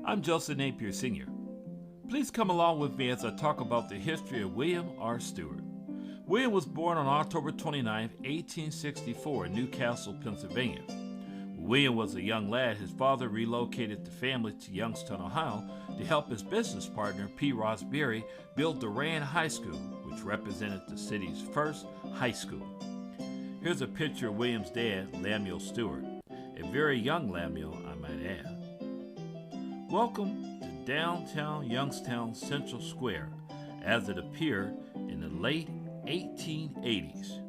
I'm Joseph Napier Sr. Please come along with me as I talk about the history of William R. Stewart. William was born on October 29, 1864 in Newcastle, Pennsylvania. When William was a young lad, his father relocated the family to Youngstown, Ohio to help his business partner, P. Ross Berry, build the RAYEN High School, which represented the city's first high school. Here's a picture of William's dad, Lemuel Stewart, a very young Lemuel, I might add. Welcome to downtown Youngstown Central Square as it appeared in the late 1880s.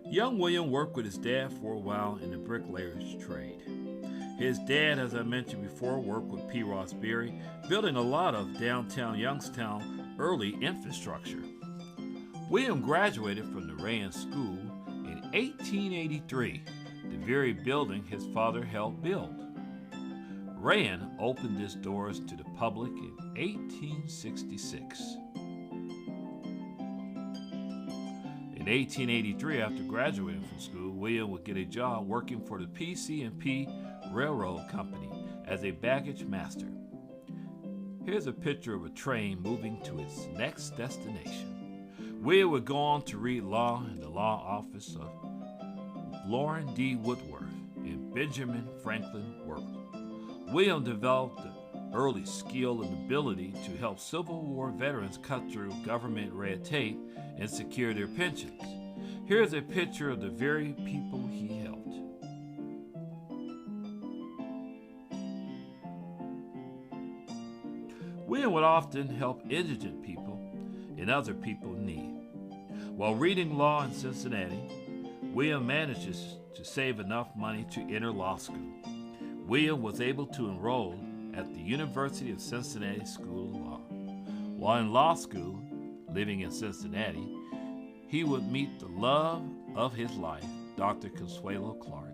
Young William worked with his dad for a while in the bricklayer's trade. His dad, as I mentioned before, worked with P. Ross Berry, building a lot of downtown Youngstown early infrastructure. William graduated from the RAYEN School in 1883, the very building his father helped build. RAYEN opened its doors to the public in 1866. In 1883, after graduating from school, William would get a job working for the PC&P Railroad Company as a baggage master. Here's a picture of a train moving to its next destination. William would go on to read law in the law office of LAURIN D. Woodworth and Benjamin Franklin Worth. William developed the early skill and ability to help Civil War veterans cut through government red tape and secure their pensions. Here's a picture of the very people he helped. William would often help indigent people and other people in need. While reading law in Cincinnati, William manages to save enough money to enter law school. William was able to enroll at the University of Cincinnati School of Law. While in law school, living in Cincinnati, he would meet the love of his life, Dr. Consuelo Clark.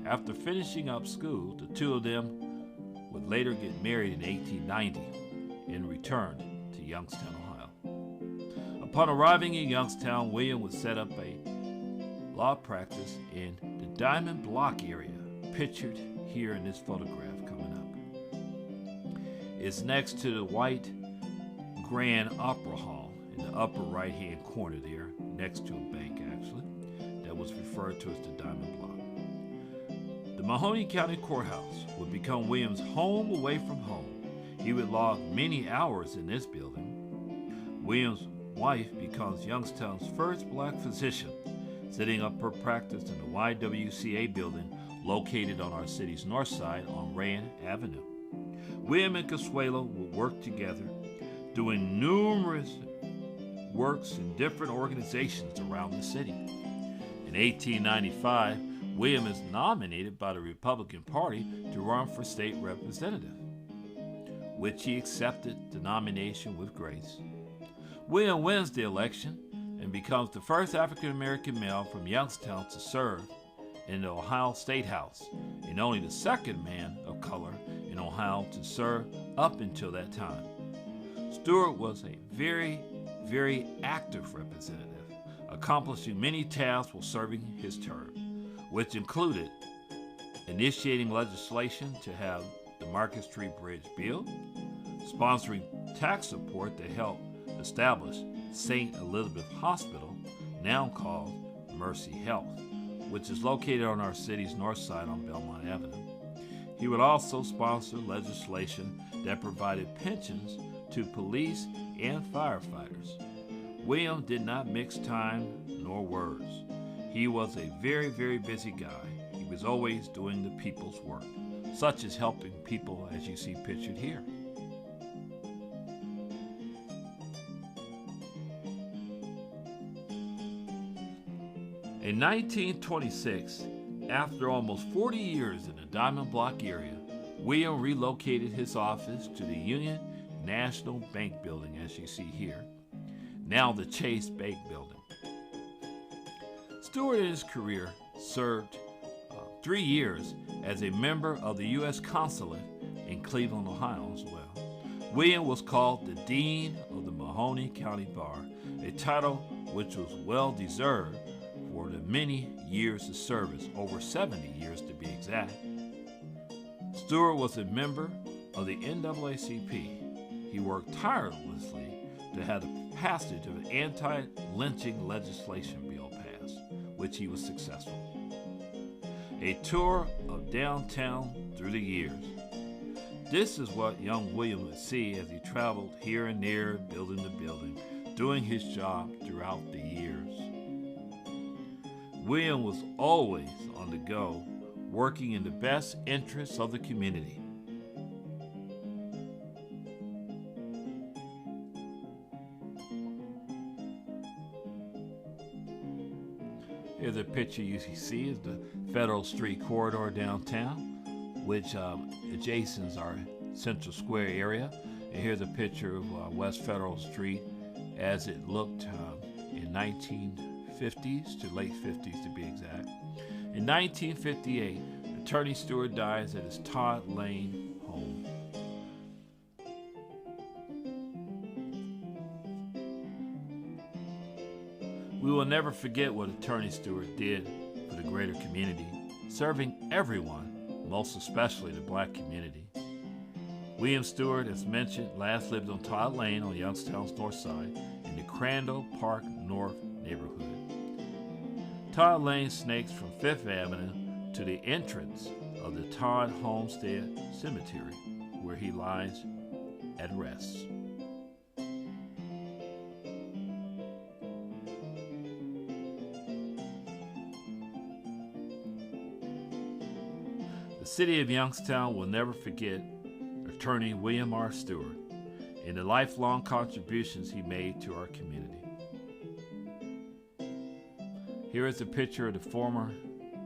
After finishing up school, the two of them would later get married in 1890 and returned to Youngstown, Ohio. Upon arriving in Youngstown, William would set up a law practice in the Diamond Block area, pictured here in this photograph coming up. It's next to the white Grand Opera Hall in the upper right-hand corner there, next to a bank actually, that was referred to as the Diamond Block. The Mahoning County Courthouse would become William's home away from home. He would log many hours in this building. William's wife becomes Youngstown's first black physician, setting up her practice in the YWCA building located on our city's north side on Rayen Avenue. William and Consuelo would work together, doing numerous works in different organizations around the city. In 1895, William is nominated by the Republican Party to run for state representative, which he accepted the nomination with grace. William wins the election and becomes the first African-American male from Youngstown to serve in the Ohio STATEHOUSE, and only the second man of color in Ohio to serve up until that time. Stewart was a very, very active representative, accomplishing many tasks while serving his term, which included initiating legislation to have the Market Street Bridge built, sponsoring tax support to help establish St. Elizabeth Hospital, now called Mercy Health, which is located on our city's north side on Belmont Avenue. He would also sponsor legislation that provided pensions to police and firefighters. William did not mix time nor words. He was a very, very busy guy. He was always doing the people's work, such as helping people as you see pictured here. In 1926, after almost 40 years in the Diamond Block area, William relocated his office to the Union National Bank building, as you see here, now the Chase Bank building. Stewart in his career served 3 years as a member of the U.S. Consulate in Cleveland, Ohio as well. William was called the Dean of the Mahoning County Bar, a title which was well deserved for the many years of service, over 70 years to be exact. Stewart was a member of the NAACP. He worked tirelessly to have the passage of an anti-lynching legislation bill passed, which he was successful. A tour of downtown through the years. This is what young William would see as he traveled here and there, building to building, doing his job throughout the years. William was always on the go, working in the best interests of the community. Here's a picture you see is the Federal Street corridor downtown, which adjacents our Central Square area. And here's a picture of West Federal Street as it looked in 1950s to late 50s to be exact. In 1958, Attorney Stewart dies at his Todd Lane home. We will never forget what Attorney Stewart did for the greater community, serving everyone, most especially the black community. William Stewart, as mentioned, last lived on Todd Lane on Youngstown's north side in the Crandall Park North neighborhood. Todd Lane snakes from 5th Avenue to the entrance of the Todd Homestead Cemetery, where he lies at rest. The city of Youngstown will never forget Attorney William R. Stewart and the lifelong contributions he made to our community. Here is a picture of the former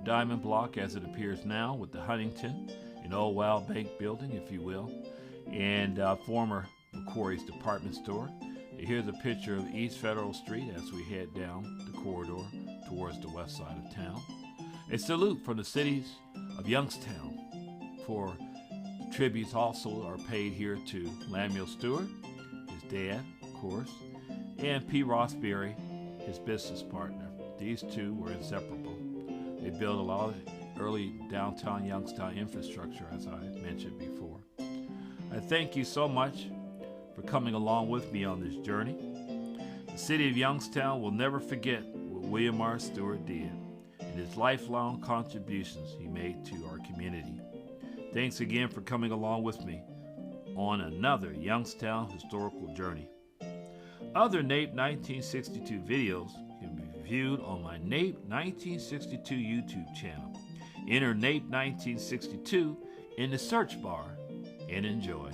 Diamond Block as it appears now, with the Huntington and Old Wild Bank building, if you will, and former McCory's department store. Here's a picture of East Federal Street as we head down the corridor towards the west side of town. A salute from the cities of Youngstown, for tributes also are paid here to Lemuel Stewart, his dad, of course, and P. Ross Berry, his business partner. These two were inseparable. They built a lot of early downtown Youngstown infrastructure, as I mentioned before. I thank you so much for coming along with me on this journey. The city of Youngstown will never forget what William R. Stewart did and his lifelong contributions he made to our community. Thanks again for coming along with me on another Youngstown historical journey. Other NAPE 1962 videos can be viewed on my NAPE 1962 YouTube channel. Enter NAPE 1962 in the search bar and enjoy.